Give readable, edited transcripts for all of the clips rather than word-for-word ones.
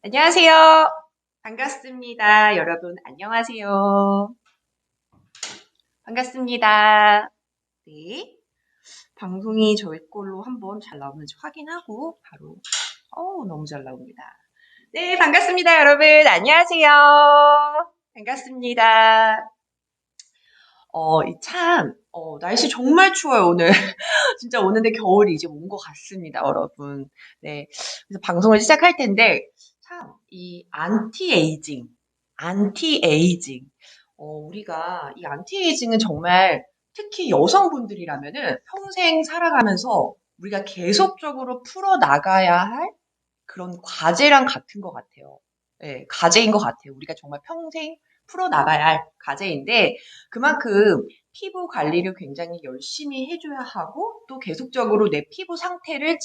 안녕하세요. 반갑습니다. 여러분, 안녕하세요. 반갑습니다. 네. 방송이 저희 걸로 한번 잘 나오는지 확인하고 바로, 너무 잘 나옵니다. 네, 반갑습니다. 여러분, 안녕하세요. 반갑습니다. 날씨 정말 추워요, 오늘. 진짜 오는데 겨울이 이제 온 것 같습니다, 여러분. 네. 그래서 방송을 시작할 텐데, 참, 이 안티에이징. 우리가 이 안티에이징은 정말 특히 여성분들이라면은 평생 살아가면서 우리가 계속적으로 풀어나가야 할 그런 과제랑 같은 것 같아요. 네, 과제인 것 같아요. 우리가 정말 평생 풀어나가야 할 과제인데, 그만큼 피부 관리를 굉장히 열심히 해줘야 하고, 또 계속적으로 내 피부 상태를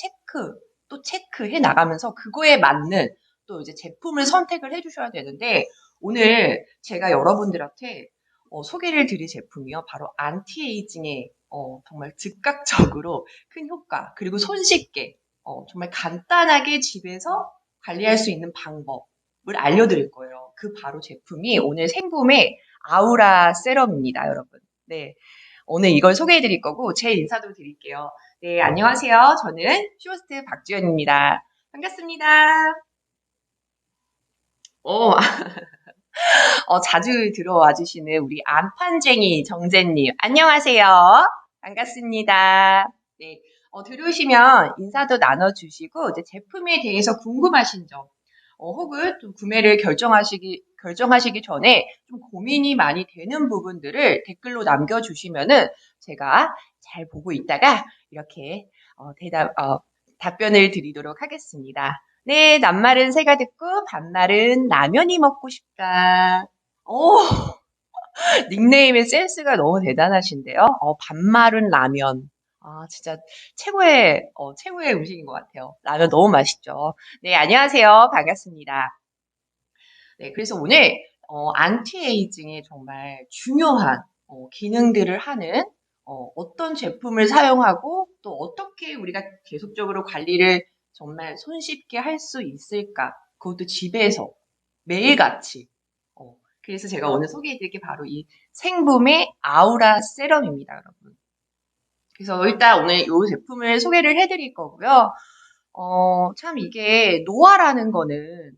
또 체크해 나가면서 그거에 맞는 또 이제 제품을 선택을 해주셔야 되는데, 오늘 제가 여러분들한테 소개를 드릴 제품이요. 바로 안티에이징의 정말 즉각적으로 큰 효과, 그리고 손쉽게 정말 간단하게 집에서 관리할 수 있는 방법을 알려드릴 거예요. 그 바로 제품이 오늘 생붐의 아우라 세럼입니다, 여러분. 네. 오늘 이걸 소개해 드릴 거고, 제 인사도 드릴게요. 네, 안녕하세요. 저는 쇼호스트 박주연입니다. 반갑습니다. 어, 자주 들어와 주시는 우리 안판쟁이 정재님. 안녕하세요. 반갑습니다. 네. 들어오시면 인사도 나눠주시고, 이제 제품에 대해서 궁금하신 점, 혹은 좀 구매를 결정하시기 전에 좀 고민이 많이 되는 부분들을 댓글로 남겨주시면은 제가 잘 보고 있다가 이렇게 답변을 드리도록 하겠습니다. 네, 낱말은 새가 듣고 반말은 라면이 먹고 싶다. 오, 닉네임의 센스가 너무 대단하신데요. 반말은 라면. 아, 진짜 최고의 음식인 것 같아요. 라면 너무 맛있죠. 네, 안녕하세요. 반갑습니다. 네, 그래서 오늘, 안티에이징에 정말 중요한, 기능들을 하는, 어떤 제품을 사용하고 또 어떻게 우리가 계속적으로 관리를 정말 손쉽게 할 수 있을까? 그것도 집에서 매일같이. 그래서 제가 오늘 소개해드릴 게 바로 이 생붐의 아우라 세럼입니다, 여러분. 그래서 일단 오늘 이 제품을 소개를 해드릴 거고요. 참 이게 노화라는 거는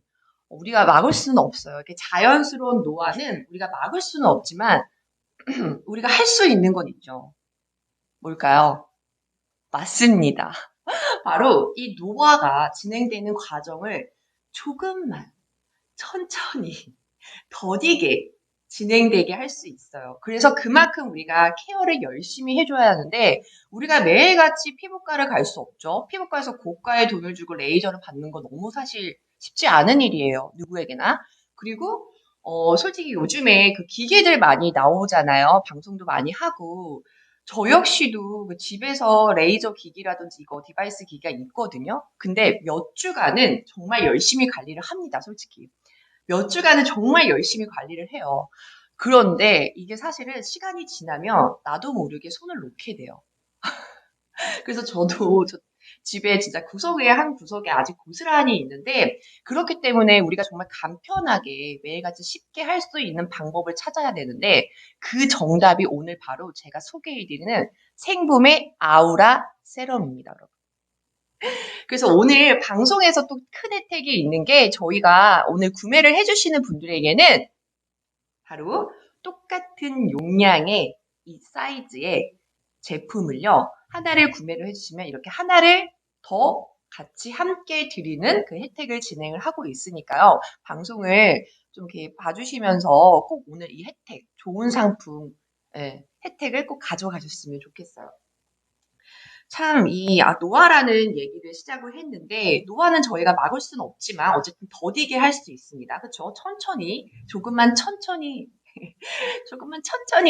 우리가 막을 수는 없어요. 이렇게 자연스러운 노화는 우리가 막을 수는 없지만 우리가 할 수 있는 건 있죠. 뭘까요? 맞습니다. 바로 이 노화가 진행되는 과정을 조금만 천천히 더디게 진행되게 할 수 있어요. 그래서 그만큼 우리가 케어를 열심히 해줘야 하는데 우리가 매일같이 피부과를 갈 수 없죠. 피부과에서 고가의 돈을 주고 레이저를 받는 건 너무 사실 쉽지 않은 일이에요. 누구에게나. 그리고 솔직히 요즘에 그 기계들 많이 나오잖아요. 방송도 많이 하고. 저 역시도 그 집에서 레이저 기기라든지 이거 디바이스 기기가 있거든요. 근데 몇 주간은 정말 열심히 관리를 합니다, 솔직히. 몇 주간은 정말 열심히 관리를 해요. 그런데 이게 사실은 시간이 지나면 나도 모르게 손을 놓게 돼요. 그래서 저도 집에 진짜 구석에 한 구석에 아직 고스란히 있는데 그렇기 때문에 우리가 정말 간편하게 매일같이 쉽게 할 수 있는 방법을 찾아야 되는데 그 정답이 오늘 바로 제가 소개해드리는 생붐의 아우라 세럼입니다, 여러분. 그래서 오늘 방송에서 또 큰 혜택이 있는 게 저희가 오늘 구매를 해주시는 분들에게는 바로 똑같은 용량의 이 사이즈의 제품을요, 하나를 구매를 해주시면 이렇게 하나를 더 같이 함께 드리는 그 혜택을 진행을 하고 있으니까요. 방송을 좀 이렇게 봐주시면서 꼭 오늘 이 혜택, 좋은 상품, 혜택을 꼭 가져가셨으면 좋겠어요. 참, 노화라는 얘기를 시작을 했는데, 노화는 저희가 막을 수는 없지만, 어쨌든 더디게 할 수 있습니다. 그쵸? 조금만 천천히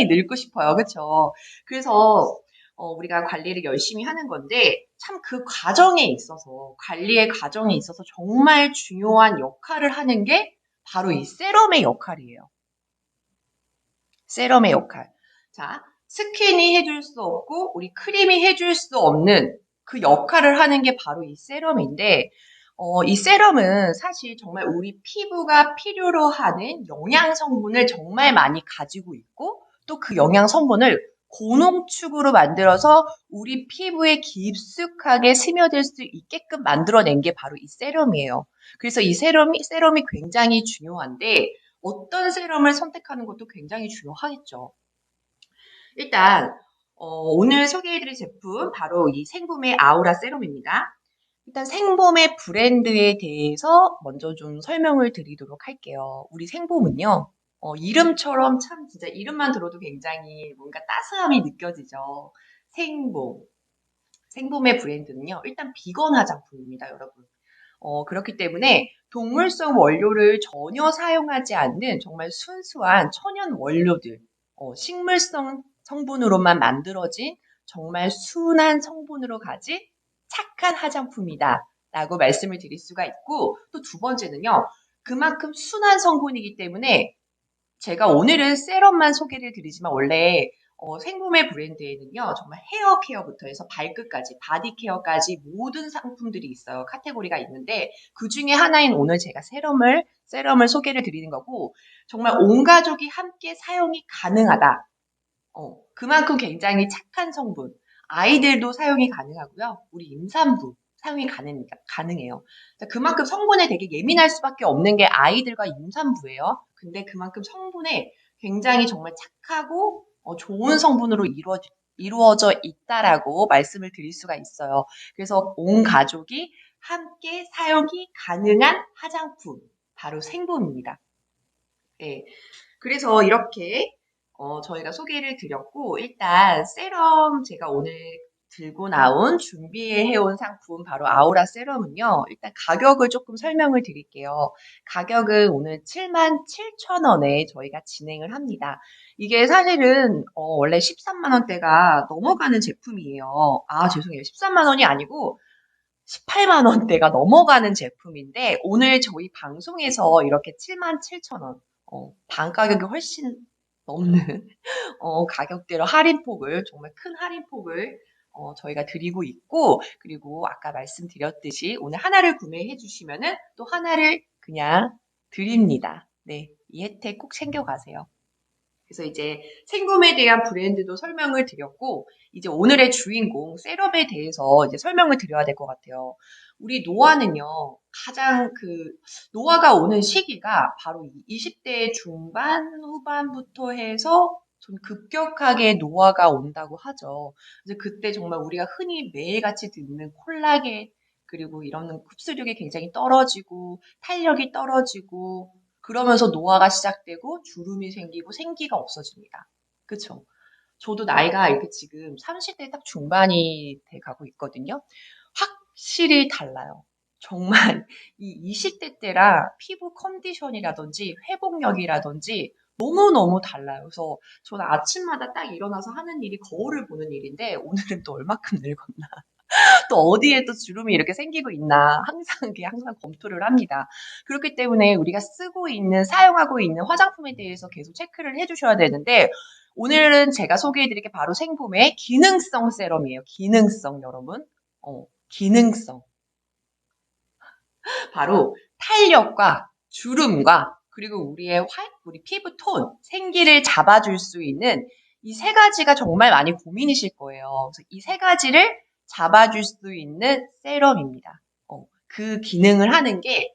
늙고 싶어요. 그쵸? 그래서, 우리가 관리를 열심히 하는 건데, 참 그 관리의 과정에 있어서 정말 중요한 역할을 하는 게 바로 이 세럼의 역할이에요. 세럼의 역할. 자, 스킨이 해줄 수 없고, 우리 크림이 해줄 수 없는 그 역할을 하는 게 바로 이 세럼인데, 이 세럼은 사실 정말 우리 피부가 필요로 하는 영양 성분을 정말 많이 가지고 있고 또 그 영양 성분을 고농축으로 만들어서 우리 피부에 깊숙하게 스며들 수 있게끔 만들어낸 게 바로 이 세럼이에요. 그래서 이 세럼이 굉장히 중요한데 어떤 세럼을 선택하는 것도 굉장히 중요하겠죠. 일단 오늘 소개해드릴 제품 바로 이 생봄의 아우라 세럼입니다. 일단 생봄의 브랜드에 대해서 먼저 좀 설명을 드리도록 할게요. 우리 생봄은요, 이름처럼 참 진짜 이름만 들어도 굉장히 뭔가 따스함이 느껴지죠. 생봄. 생봄의 브랜드는요, 일단 비건 화장품입니다, 여러분. 그렇기 때문에 동물성 원료를 전혀 사용하지 않는 정말 순수한 천연 원료들, 식물성 성분으로만 만들어진 정말 순한 성분으로 가진 착한 화장품이다 라고 말씀을 드릴 수가 있고 또 두 번째는요. 그만큼 순한 성분이기 때문에 제가 오늘은 세럼만 소개를 드리지만 원래 생봄의 브랜드에는요. 정말 헤어 케어부터 해서 발끝까지 바디 케어까지 모든 상품들이 있어요. 카테고리가 있는데 그중에 하나인 오늘 제가 세럼을 소개를 드리는 거고 정말 온 가족이 함께 사용이 가능하다. 그만큼 굉장히 착한 성분. 아이들도 사용이 가능하고요. 우리 임산부 사용이 가능해요. 그만큼 성분에 되게 예민할 수밖에 없는 게 아이들과 임산부예요. 근데 그만큼 성분에 굉장히 정말 착하고 좋은 성분으로 이루어져 있다라고 말씀을 드릴 수가 있어요. 그래서 온 가족이 함께 사용이 가능한 화장품, 바로 생봄입니다. 네. 그래서 이렇게 저희가 소개를 드렸고 일단 세럼 제가 오늘 들고 나온 준비해온 상품 바로 아우라 세럼은요. 일단 가격을 조금 설명을 드릴게요. 가격은 오늘 77,000원에 저희가 진행을 합니다. 이게 사실은 원래 13만 원대가 넘어가는 제품이에요. 아 죄송해요. 13만 원이 아니고 18만 원대가 넘어가는 제품인데 오늘 저희 방송에서 이렇게 77,000원 반 가격이 훨씬 넘는 가격대로 할인폭을 정말 큰 할인폭을 저희가 드리고 있고 그리고 아까 말씀드렸듯이 오늘 하나를 구매해 주시면은 또 하나를 그냥 드립니다. 네, 이 혜택 꼭 챙겨가세요. 그래서 이제 생금에 대한 브랜드도 설명을 드렸고, 이제 오늘의 주인공 세럼에 대해서 이제 설명을 드려야 될 것 같아요. 우리 노화는요, 가장 노화가 오는 시기가 바로 20대 중반, 후반부터 해서 좀 급격하게 노화가 온다고 하죠. 그래서 그때 정말 우리가 흔히 매일같이 듣는 콜라겐, 그리고 이런 흡수력이 굉장히 떨어지고, 탄력이 떨어지고, 그러면서 노화가 시작되고 주름이 생기고 생기가 없어집니다. 그쵸? 저도 나이가 이렇게 지금 30대 딱 중반이 돼 가고 있거든요. 확실히 달라요. 정말 이 20대 때랑 피부 컨디션이라든지 회복력이라든지 너무너무 달라요. 그래서 저는 아침마다 딱 일어나서 하는 일이 거울을 보는 일인데 오늘은 또 얼마큼 늙었나. 또 어디에 또 주름이 이렇게 생기고 있나 항상 검토를 합니다. 그렇기 때문에 우리가 쓰고 있는 사용하고 있는 화장품에 대해서 계속 체크를 해주셔야 되는데 오늘은 제가 소개해드릴 게 바로 생폼의 기능성 세럼이에요. 기능성 여러분. 기능성. 바로 탄력과 주름과 그리고 우리 피부 톤, 생기를 잡아줄 수 있는 이 세 가지가 정말 많이 고민이실 거예요. 그래서 이 세 가지를 잡아줄 수 있는 세럼입니다. 그 기능을 하는 게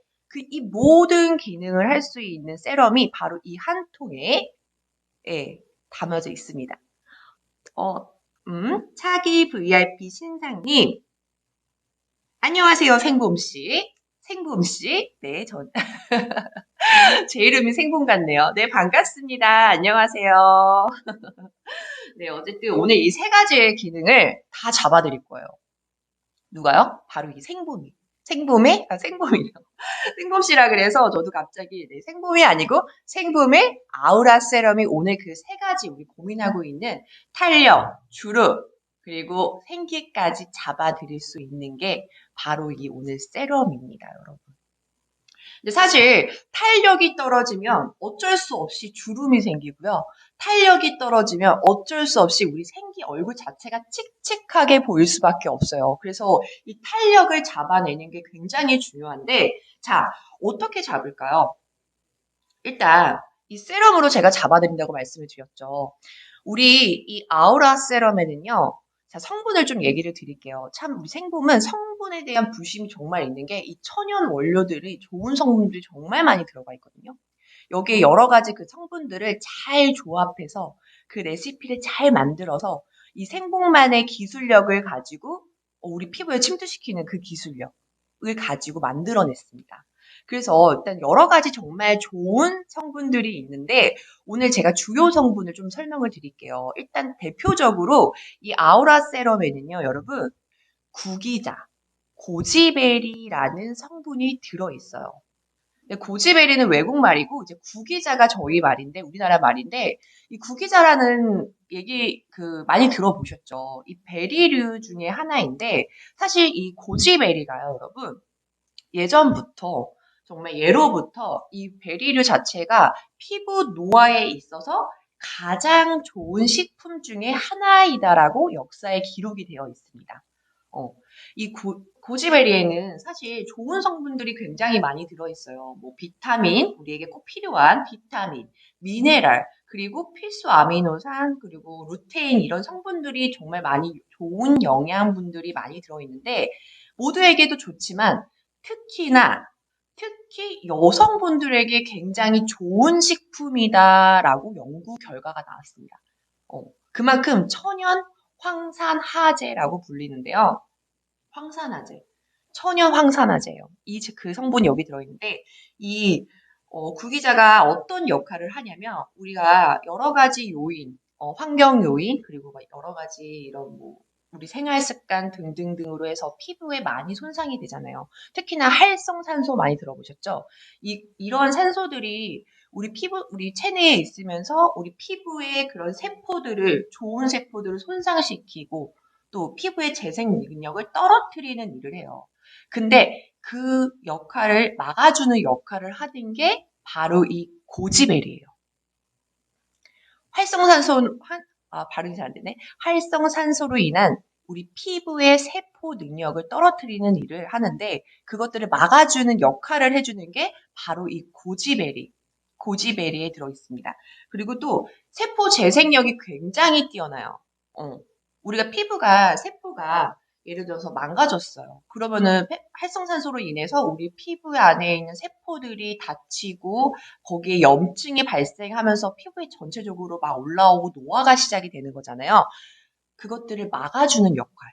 이 모든 기능을 할 수 있는 세럼이 바로 이 한 통에 담아져 있습니다. 차기 VIP 신상님 안녕하세요 생봄씨. 생봄씨. 네, 제 이름이 생봄 같네요. 네, 반갑습니다. 안녕하세요. 네, 어쨌든 오늘 이 세 가지의 기능을 다 잡아드릴 거예요. 누가요? 바로 이 생봄이. 생봄이요. 생봄씨라 그래서 저도 갑자기, 네, 생봄이 아니고 생봄의 아우라 세럼이 오늘 그 세 가지 우리 고민하고 있는 탄력, 주름, 그리고 생기까지 잡아드릴 수 있는 게 바로 이 오늘 세럼입니다, 여러분. 근데 사실 탄력이 떨어지면 어쩔 수 없이 주름이 생기고요. 탄력이 떨어지면 어쩔 수 없이 우리 얼굴 자체가 칙칙하게 보일 수밖에 없어요. 그래서 이 탄력을 잡아내는 게 굉장히 중요한데, 자, 어떻게 잡을까요? 일단 이 세럼으로 제가 잡아드린다고 말씀을 드렸죠. 우리 이 아우라 세럼에는요. 자, 성분을 좀 얘기를 드릴게요. 참 우리 생봄은 성분에 대한 부심이 정말 있는 게 이 천연 원료들이 좋은 성분들이 정말 많이 들어가 있거든요. 여기에 여러 가지 그 성분들을 잘 조합해서 그 레시피를 잘 만들어서 이 생복만의 기술력을 가지고 우리 피부에 침투시키는 그 기술력을 가지고 만들어냈습니다. 그래서 일단 여러 가지 정말 좋은 성분들이 있는데 오늘 제가 주요 성분을 좀 설명을 드릴게요. 일단 대표적으로 이 아우라 세럼에는요, 여러분 구기자, 고지베리라는 성분이 들어있어요. 고지베리는 외국 말이고 이제 구기자가 저희 말인데 우리나라 말인데 이 구기자라는 얘기 많이 들어보셨죠? 이 베리류 중에 하나인데 사실 이 고지베리가요, 여러분 예전부터 정말 예로부터 이 베리류 자체가 피부 노화에 있어서 가장 좋은 식품 중에 하나이다라고 역사에 기록이 되어 있습니다. 이 고지베리에는 사실 좋은 성분들이 굉장히 많이 들어있어요. 뭐 비타민, 우리에게 꼭 필요한 비타민, 미네랄, 그리고 필수 아미노산, 그리고 루테인 이런 성분들이 정말 많이 좋은 영양분들이 많이 들어있는데 모두에게도 좋지만 특히 여성분들에게 굉장히 좋은 식품이다라고 연구 결과가 나왔습니다. 그만큼 천연 황산화제라고 불리는데요. 황산화제. 천연 황산화제예요. 그 성분이 여기 들어있는데, 구기자가 어떤 역할을 하냐면, 우리가 여러 가지 요인, 환경 요인, 그리고 여러 가지 이런 우리 생활 습관 등등등으로 해서 피부에 많이 손상이 되잖아요. 특히나 활성산소 많이 들어보셨죠? 이런 산소들이 우리 체내에 있으면서 우리 피부의 그런 좋은 세포들을 손상시키고 또 피부의 재생 능력을 떨어뜨리는 일을 해요. 근데 그 역할을 막아주는 역할을 하는 게 바로 이 고지베리예요. 발음이 잘 안 되네. 활성산소로 인한 우리 피부의 세포 능력을 떨어뜨리는 일을 하는데 그것들을 막아주는 역할을 해주는 게 바로 이 고지베리에 들어있습니다. 그리고 또 세포 재생력이 굉장히 뛰어나요. 우리가 세포가 예를 들어서 망가졌어요. 그러면은 활성산소로 인해서 우리 피부 안에 있는 세포들이 다치고 거기에 염증이 발생하면서 피부에 전체적으로 막 올라오고 노화가 시작이 되는 거잖아요. 그것들을 막아주는 역할.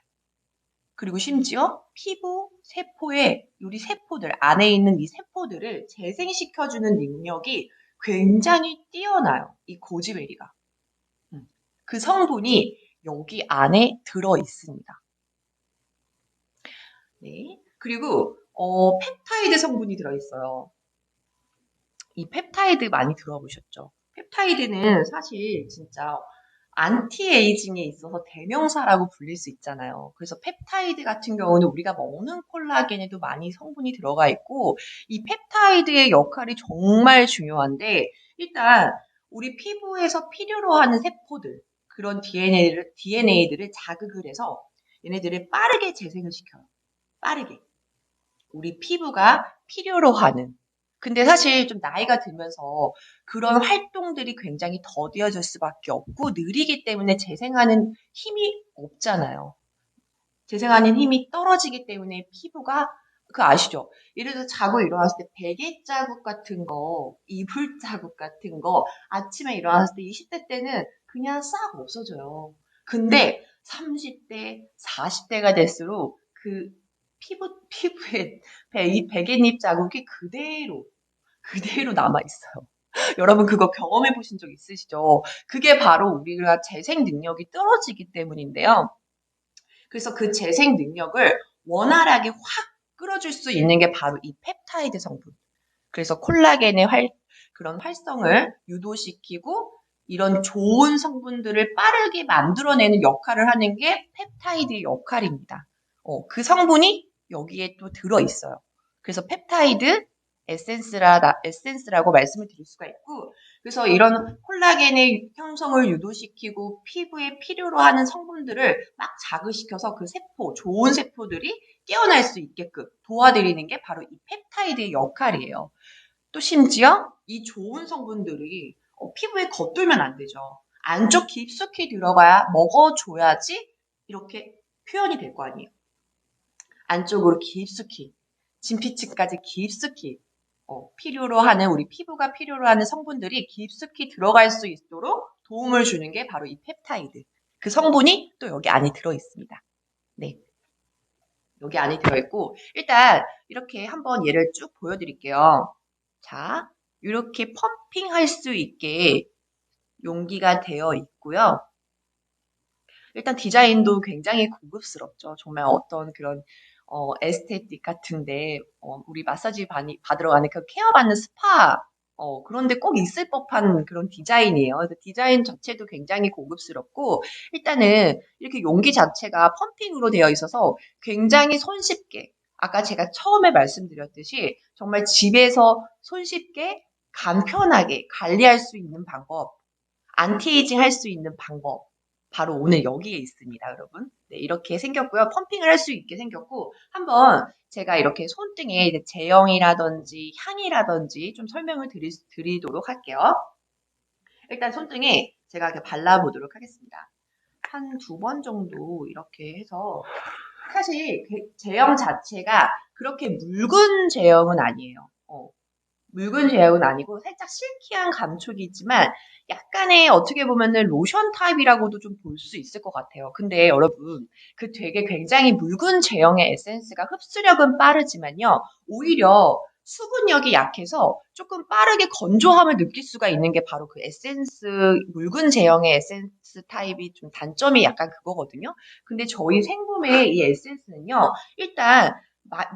그리고 심지어 피부 세포에 우리 세포들 안에 있는 이 세포들을 재생시켜주는 능력이 굉장히 뛰어나요. 이 고지베리가. 그 성분이 여기 안에 들어 있습니다. 네. 그리고 펩타이드 성분이 들어있어요. 이 펩타이드 많이 들어보셨죠? 펩타이드는 사실 진짜 안티에이징에 있어서 대명사라고 불릴 수 있잖아요. 그래서 펩타이드 같은 경우는 우리가 먹는 콜라겐에도 많이 성분이 들어가 있고 이 펩타이드의 역할이 정말 중요한데 일단 우리 피부에서 필요로 하는 세포들 그런 DNA들을 자극을 해서 얘네들을 빠르게 재생을 시켜요. 빠르게. 우리 피부가 필요로 하는. 근데 사실 좀 나이가 들면서 그런 활동들이 굉장히 더뎌질 수밖에 없고 느리기 때문에 재생하는 힘이 없잖아요. 재생하는 힘이 떨어지기 때문에 피부가 아시죠? 예를 들어서 자고 일어났을 때 베개 자국 같은 거, 이불 자국 같은 거 아침에 일어났을 때 20대 때는 그냥 싹 없어져요. 근데 30대, 40대가 될수록 그 피부에 이 베갯잎 자국이 그대로 남아있어요. 여러분 그거 경험해 보신 적 있으시죠? 그게 바로 우리가 재생 능력이 떨어지기 때문인데요. 그래서 그 재생 능력을 원활하게 확 끌어줄 수 있는 게 바로 이 펩타이드 성분. 그래서 콜라겐의 그런 활성을 유도시키고 이런 좋은 성분들을 빠르게 만들어내는 역할을 하는 게 펩타이드의 역할입니다. 그 성분이 여기에 또 들어있어요. 그래서 펩타이드, 에센스라고 말씀을 드릴 수가 있고, 그래서 이런 콜라겐의 형성을 유도시키고 피부에 필요로 하는 성분들을 막 자극시켜서 그 세포, 좋은 세포들이 깨어날 수 있게끔 도와드리는 게 바로 이 펩타이드의 역할이에요. 또 심지어 이 좋은 성분들이 피부에 겉돌면 안 되죠. 안쪽 깊숙이 들어가야 먹어줘야지 이렇게 표현이 될 거 아니에요. 안쪽으로 깊숙이, 진피층까지 깊숙이 필요로 하는, 우리 피부가 필요로 하는 성분들이 깊숙이 들어갈 수 있도록 도움을 주는 게 바로 이 펩타이드. 그 성분이 또 여기 안에 들어있습니다. 네. 여기 안에 들어있고, 일단 이렇게 한번 예를 쭉 보여드릴게요. 자, 이렇게 펌핑할 수 있게 용기가 되어 있고요. 일단 디자인도 굉장히 고급스럽죠. 정말 어떤 그런 에스테틱 같은데 우리 마사지 받으러 가는 그 케어받는 스파 그런데 꼭 있을 법한 그런 디자인이에요. 그래서 디자인 자체도 굉장히 고급스럽고 일단은 이렇게 용기 자체가 펌핑으로 되어 있어서 굉장히 손쉽게 아까 제가 처음에 말씀드렸듯이 정말 집에서 손쉽게 간편하게 관리할 수 있는 방법, 안티에이징 할 수 있는 방법 바로 오늘 여기에 있습니다, 여러분. 네, 이렇게 생겼고요. 펌핑을 할 수 있게 생겼고 한번 제가 이렇게 손등에 이제 제형이라든지 향이라든지 좀 설명을 드리도록 할게요. 일단 손등에 제가 이렇게 발라보도록 하겠습니다. 한 2번 정도 이렇게 해서 사실 그 제형 자체가 그렇게 묽은 제형은 아니에요. 묽은 제형은 아니고 살짝 실키한 감촉이 있지만 약간의 어떻게 보면은 로션 타입이라고도 좀 볼 수 있을 것 같아요. 근데 여러분 그 되게 굉장히 묽은 제형의 에센스가 흡수력은 빠르지만요. 오히려 수분력이 약해서 조금 빠르게 건조함을 느낄 수가 있는 게 바로 그 에센스, 묽은 제형의 에센스 타입이 좀 단점이 약간 그거거든요. 근데 저희 생봄의 이 에센스는요. 일단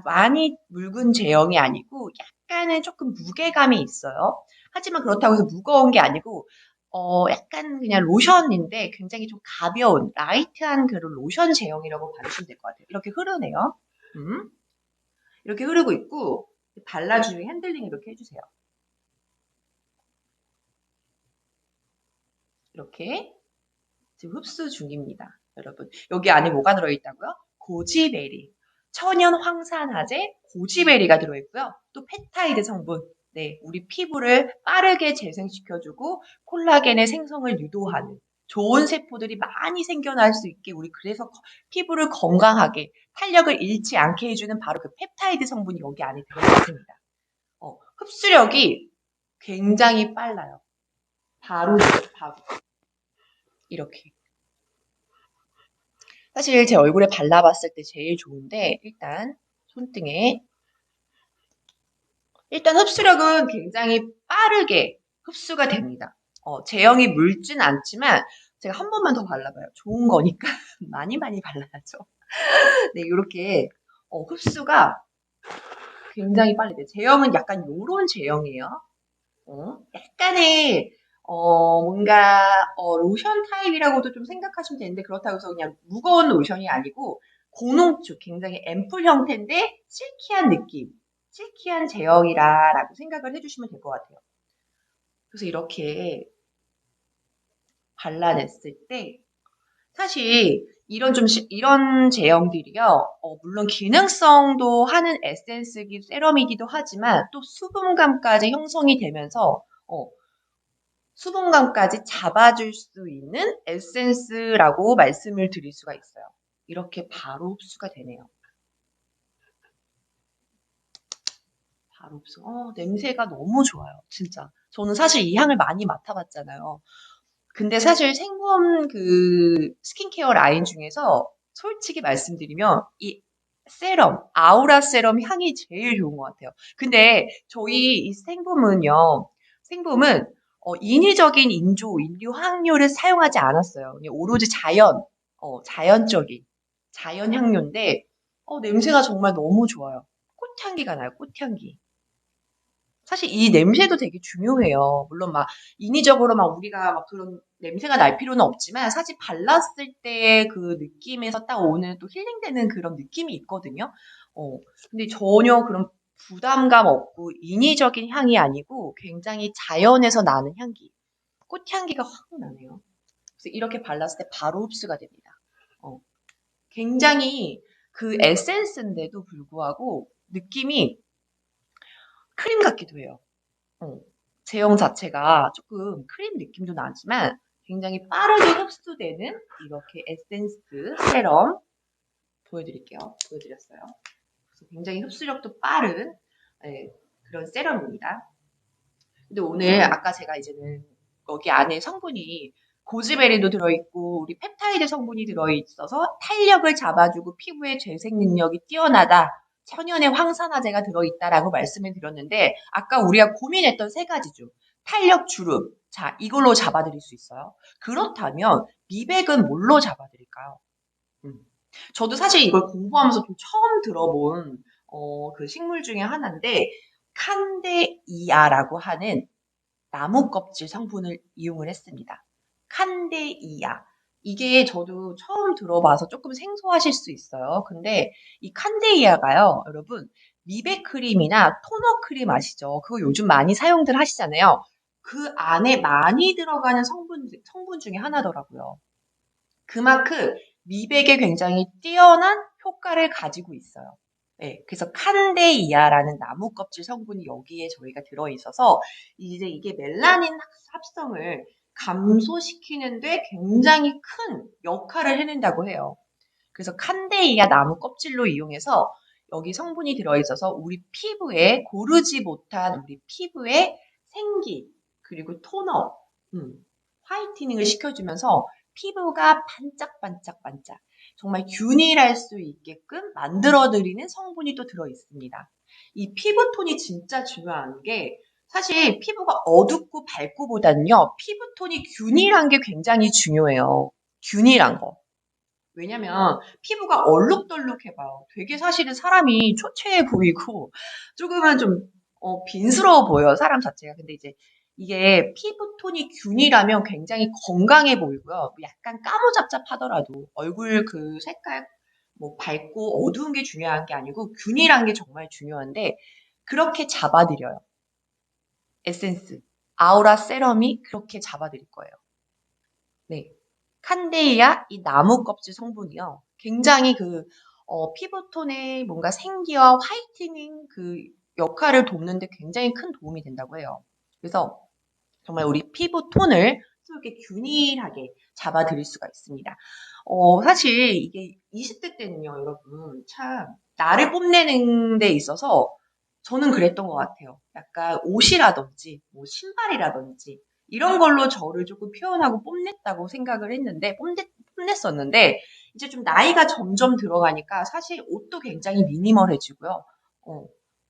많이 묽은 제형이 아니고 약간은 조금 무게감이 있어요. 하지만 그렇다고 해서 무거운 게 아니고 약간 그냥 로션인데 굉장히 좀 가벼운 라이트한 그런 로션 제형이라고 봐주시면 될 것 같아요. 이렇게 흐르네요. 이렇게 흐르고 있고 발라주는 핸들링 이렇게 해주세요. 이렇게 지금 흡수 중입니다. 여러분 여기 안에 뭐가 들어있다고요? 고지베리, 천연 황산화제, 고지베리가 들어있고요. 또 펩타이드 성분, 네, 우리 피부를 빠르게 재생시켜주고 콜라겐의 생성을 유도하는 좋은 세포들이 많이 생겨날 수 있게 우리 그래서 피부를 건강하게 탄력을 잃지 않게 해주는 바로 그 펩타이드 성분이 여기 안에 들어있습니다. 흡수력이 굉장히 빨라요. 바로 이렇게. 사실 제 얼굴에 발라봤을 때 제일 좋은데 일단 손등에 일단 흡수력은 굉장히 빠르게 흡수가 됩니다. 제형이 묽진 않지만 제가 한 번만 더 발라봐요. 좋은 거니까 많이 발라야죠. 네, 이렇게 흡수가 굉장히 빨리 돼요. 제형은 약간 요런 제형이에요. 약간의 뭔가 로션 타입이라고도 좀 생각하시면 되는데 그렇다고 해서 그냥 무거운 로션이 아니고 고농축, 굉장히 앰플 형태인데 실키한 느낌, 실키한 제형이라고 생각을 해주시면 될 것 같아요. 그래서 이렇게 발라냈을 때 사실 이런 제형들이요, 물론 기능성도 하는 세럼이기도 하지만 또 수분감까지 형성이 되면서 수분감까지 잡아줄 수 있는 에센스라고 말씀을 드릴 수가 있어요. 이렇게 바로 흡수가 되네요. 바로 흡수. 냄새가 너무 좋아요. 진짜. 저는 사실 이 향을 많이 맡아봤잖아요. 근데 사실 생본 그 스킨케어 라인 중에서 솔직히 말씀드리면 이 세럼, 아우라 세럼 향이 제일 좋은 것 같아요. 근데 저희 이 생봄은 인위적인 인류 향료를 사용하지 않았어요. 그냥 오로지 자연적인 자연 향료인데 냄새가 정말 너무 좋아요. 꽃향기가 나요, 꽃향기. 사실 이 냄새도 되게 중요해요. 물론 막 인위적으로 막 우리가 막 그런 냄새가 날 필요는 없지만 사실 발랐을 때의 그 느낌에서 딱 오는 또 힐링되는 그런 느낌이 있거든요. 근데 전혀 그런 부담감 없고 인위적인 향이 아니고 굉장히 자연에서 나는 향기. 꽃향기가 확 나네요. 그래서 이렇게 발랐을 때 바로 흡수가 됩니다. 굉장히 그 에센스인데도 불구하고 느낌이 크림 같기도 해요. 제형 자체가 조금 크림 느낌도 나지만 굉장히 빠르게 흡수되는 이렇게 에센스 세럼 보여드렸어요. 그래서 굉장히 흡수력도 빠른 그런 세럼입니다. 근데 오늘 아까 제가 이제는 여기 안에 성분이 고즈베리도 들어있고 우리 펩타이드 성분이 들어있어서 탄력을 잡아주고 피부의 재생 능력이 뛰어나다. 천연의 황산화제가 들어있다라고 말씀을 드렸는데 아까 우리가 고민했던 세 가지죠. 탄력, 주름. 자, 이걸로 잡아드릴 수 있어요. 그렇다면 미백은 뭘로 잡아드릴까요? 저도 사실 이걸 공부하면서 좀 처음 들어본 그 식물 중에 하나인데 칸데이아라고 하는 나무 껍질 성분을 이용을 했습니다. 칸데이아. 이게 저도 처음 들어봐서 조금 생소하실 수 있어요. 근데 이 칸데이아가요, 여러분, 미백 크림이나 토너 크림 아시죠? 그거 요즘 많이 사용들 하시잖아요. 그 안에 많이 들어가는 성분 중에 하나더라고요. 그만큼 미백에 굉장히 뛰어난 효과를 가지고 있어요. 네, 그래서 칸데이아라는 나무 껍질 성분이 여기에 저희가 들어있어서 이제 이게 멜라닌 합성을 감소시키는데 굉장히 큰 역할을 해낸다고 해요. 그래서 칸데이아 나무 껍질로 이용해서 여기 성분이 들어있어서 우리 피부에 고르지 못한 우리 피부의 생기 그리고 토너, 화이트닝을 시켜주면서 피부가 반짝반짝반짝 정말 균일할 수 있게끔 만들어드리는 성분이 또 들어있습니다. 이 피부톤이 진짜 중요한 게 사실 피부가 어둡고 밝고보다는요. 피부톤이 균일한 게 굉장히 중요해요. 균일한 거. 왜냐면 피부가 얼룩덜룩해봐요. 되게 사실은 사람이 초췌해 보이고 조금은 좀 빈스러워 보여요. 사람 자체가. 근데 이제 이게 피부톤이 균일하면 굉장히 건강해 보이고요. 약간 까무잡잡하더라도 얼굴 그 색깔 뭐 밝고 어두운 게 중요한 게 아니고 균일한 게 정말 중요한데 그렇게 잡아드려요. 에센스. 아우라 세럼이 그렇게 잡아드릴 거예요. 네. 칸데이아 이 나무 껍질 성분이요. 굉장히 피부톤의 뭔가 생기와 화이트닝 그 역할을 돕는데 굉장히 큰 도움이 된다고 해요. 그래서 정말 우리 피부톤을 이렇게 균일하게 잡아드릴 수가 있습니다. 사실 이게 20대 때는요, 여러분, 참, 나를 뽐내는 데 있어서 저는 그랬던 것 같아요. 약간 옷이라든지, 뭐 신발이라든지, 이런 걸로 저를 조금 표현하고 뽐냈다고 생각을 했는데, 뽐냈었는데, 이제 좀 나이가 점점 들어가니까 사실 옷도 굉장히 미니멀해지고요.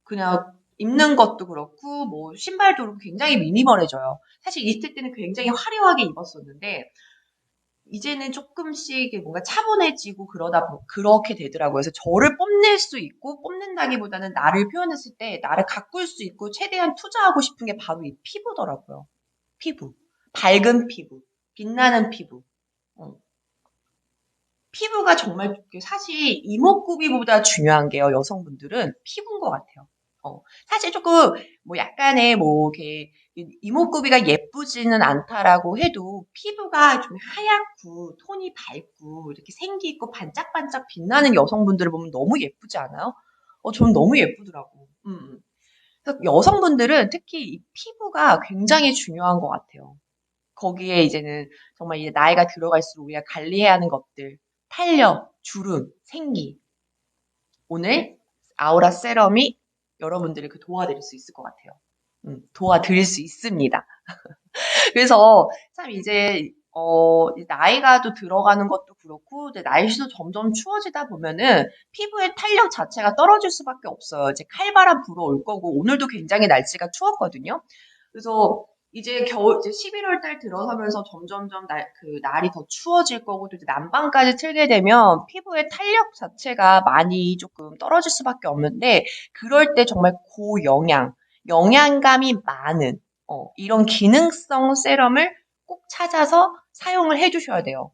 그냥 입는 것도 그렇고, 뭐 신발도 그렇고 굉장히 미니멀해져요. 사실 20대 때는 굉장히 화려하게 입었었는데, 이제는 조금씩 뭔가 차분해지고 그렇게 되더라고요. 그래서 저를 뽐낼 수 있고, 뽐낸다기보다는 나를 표현했을 때, 나를 가꿀 수 있고, 최대한 투자하고 싶은 게 바로 이 피부더라고요. 피부. 밝은 피부. 빛나는 피부. 어. 피부가 정말 사실 이목구비보다 중요한 게요. 여성분들은 피부인 것 같아요. 사실 조금 뭐 약간의 뭐 이렇게 이목구비가 예쁘지는 않다라고 해도 피부가 좀 하얗고 톤이 밝고 이렇게 생기 있고 반짝반짝 빛나는 여성분들을 보면 너무 예쁘지 않아요? 저는 너무 예쁘더라고. 그래서 여성분들은 특히 이 피부가 굉장히 중요한 것 같아요. 거기에 이제는 정말 이제 나이가 들어갈수록 우리가 관리해야 하는 것들, 탄력, 주름, 생기. 오늘 아우라 세럼이 여러분들을 도와드릴 수 있을 것 같아요. 도와드릴 수 있습니다. 그래서 참 이제 나이가 또 들어가는 것도 그렇고 이제 날씨도 점점 추워지다 보면은 피부의 탄력 자체가 떨어질 수밖에 없어요. 이제 칼바람 불어올 거고 오늘도 굉장히 날씨가 추웠거든요. 그래서 이제 겨울 이제 11월 달 들어서면서 점점점 날이 더 추워질 거고 또 이제 난방까지 틀게 되면 피부의 탄력 자체가 많이 조금 떨어질 수밖에 없는데 그럴 때 정말 영양감이 많은 이런 기능성 세럼을 꼭 찾아서 사용을 해주셔야 돼요.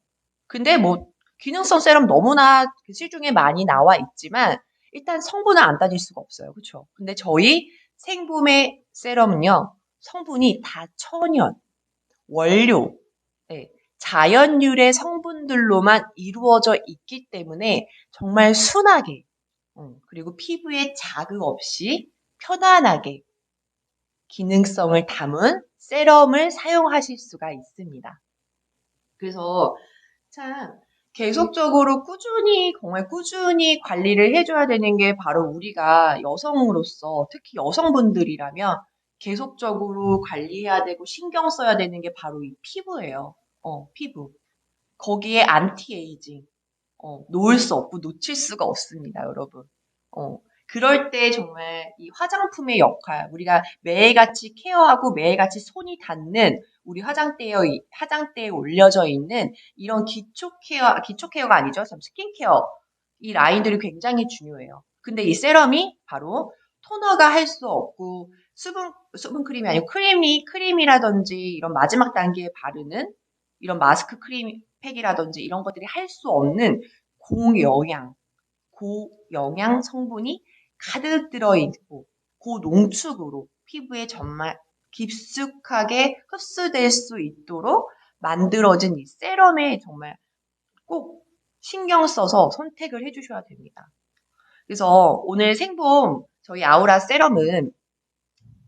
근데 뭐 기능성 세럼 너무나 시중에 많이 나와 있지만 일단 성분을 안 따질 수가 없어요. 그렇죠? 근데 저희 생분해 세럼은요. 성분이 다 천연, 원료, 네, 자연유래 성분들로만 이루어져 있기 때문에 정말 순하게, 그리고 피부에 자극 없이 편안하게 기능성을 담은 세럼을 사용하실 수가 있습니다. 그래서 참 계속적으로 꾸준히 정말 꾸준히 관리를 해줘야 되는 게 바로 우리가 여성으로서 특히 여성분들이라면 계속적으로 관리해야 되고 신경 써야 되는 게 바로 이 피부예요. 피부. 거기에 안티에이징. 놓을 수 없고 놓칠 수가 없습니다, 여러분. 그럴 때 정말 이 화장품의 역할, 우리가 매일같이 케어하고 매일같이 손이 닿는 우리 화장대에 올려져 있는 이런 기초 케어가 아니죠. 참 스킨 케어. 이 라인들이 굉장히 중요해요. 근데 이 세럼이 바로 토너가 할 수 없고 수분 크림이 아니고 크림이라든지 이런 마지막 단계에 바르는 이런 마스크 크림 팩이라든지 이런 것들이 할 수 없는 고영양 성분이 가득 들어있고 고농축으로 피부에 정말 깊숙하게 흡수될 수 있도록 만들어진 이 세럼에 정말 꼭 신경 써서 선택을 해주셔야 됩니다. 그래서 오늘 생본 저희 아우라 세럼은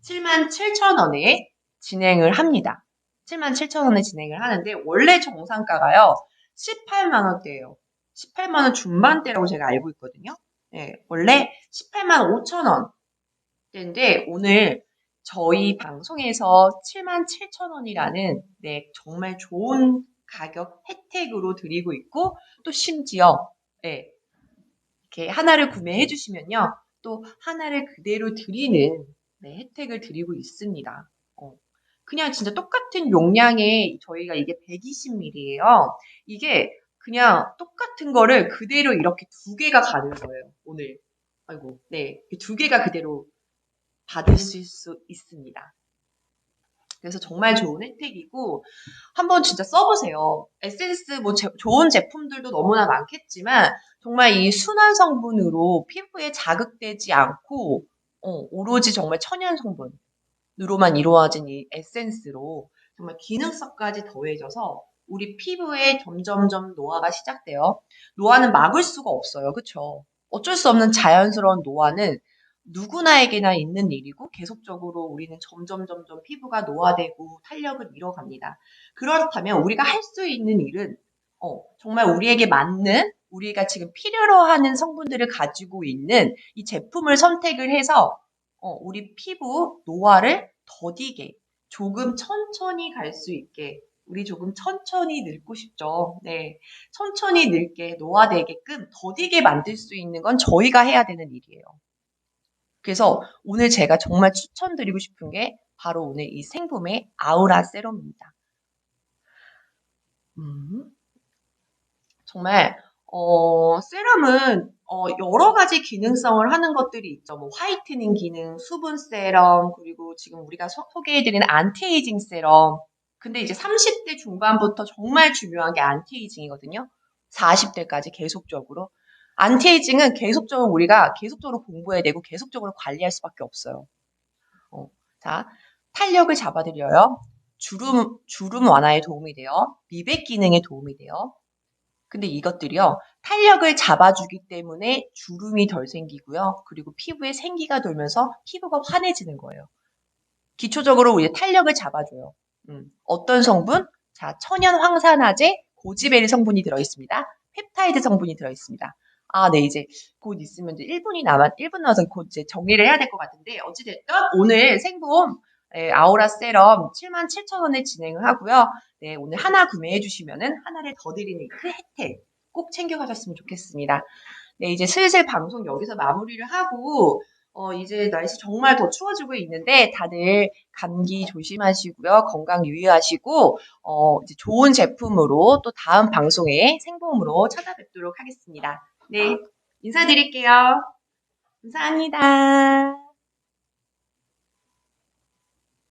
77,000원에 진행을 합니다. 77,000원에 진행을 하는데 원래 정상가가요 18만 원대예요. 18만 원 중반대라고 제가 알고 있거든요. 네, 원래 18만 5천 원대인데 오늘 저희 방송에서 77,000원이라는 네, 정말 좋은 가격 혜택으로 드리고 있고 또 심지어 네, 이렇게 하나를 구매해 주시면요. 또 하나를 그대로 드리는 네, 혜택을 드리고 있습니다. 그냥 진짜 똑같은 용량의 저희가 이게 120ml예요. 이게 그냥 똑같은 거를 그대로 이렇게 두 개가 가는 거예요. 오늘. 아이고, 네. 두 개가 그대로 받으실 수 있습니다. 그래서 정말 좋은 혜택이고 한번 진짜 써보세요. 에센스 뭐 좋은 제품들도 너무나 많겠지만 정말 이 순한 성분으로 피부에 자극되지 않고 오로지 정말 천연 성분으로만 이루어진 이 에센스로 정말 기능성까지 더해져서 우리 피부에 점점점 노화가 시작돼요. 노화는 막을 수가 없어요. 그쵸? 어쩔 수 없는 자연스러운 노화는 누구나에게나 있는 일이고 계속적으로 우리는 점점 피부가 노화되고 탄력을 잃어갑니다. 그렇다면 우리가 할 수 있는 일은 정말 우리에게 맞는 우리가 지금 필요로 하는 성분들을 가지고 있는 이 제품을 선택을 해서 우리 피부 노화를 더디게 조금 천천히 갈 수 있게 우리 조금 천천히 늙고 싶죠. 네. 천천히 늙게 노화되게끔 더디게 만들 수 있는 건 저희가 해야 되는 일이에요. 그래서 오늘 제가 정말 추천드리고 싶은 게 바로 오늘 이 생봄의 아우라 세럼입니다. 정말 세럼은 여러 가지 기능성을 하는 것들이 있죠. 뭐 화이트닝 기능, 수분 세럼, 그리고 지금 우리가 소개해드리는 안티에이징 세럼. 근데 이제 30대 중반부터 정말 중요한 게 안티에이징이거든요. 40대까지 계속적으로. 안티에이징은 계속적으로 우리가 계속적으로 공부해야 되고 계속적으로 관리할 수밖에 없어요. 자, 탄력을 잡아드려요. 주름 완화에 도움이 돼요. 미백 기능에 도움이 돼요. 근데 이것들이요, 탄력을 잡아주기 때문에 주름이 덜 생기고요. 그리고 피부에 생기가 돌면서 피부가 환해지는 거예요. 기초적으로 우리 탄력을 잡아줘요. 어떤 성분? 자, 천연 황산화제, 고지베리 성분이 들어있습니다. 펩타이드 성분이 들어있습니다. 아, 네, 이제 곧 있으면 이제 1분 남아서 곧 이제 정리를 해야 될 것 같은데, 어찌됐든 오늘 생봄 아우라 세럼 77,000원에 진행을 하고요. 네, 오늘 하나 구매해 주시면은 하나를 더 드리는 그 혜택 꼭 챙겨가셨으면 좋겠습니다. 네, 이제 슬슬 방송 여기서 마무리를 하고, 이제 날씨 정말 더 추워지고 있는데, 다들 감기 조심하시고요. 건강 유의하시고, 이제 좋은 제품으로 또 다음 방송에 생봉으로 찾아뵙도록 하겠습니다. 네, 인사드릴게요. 감사합니다.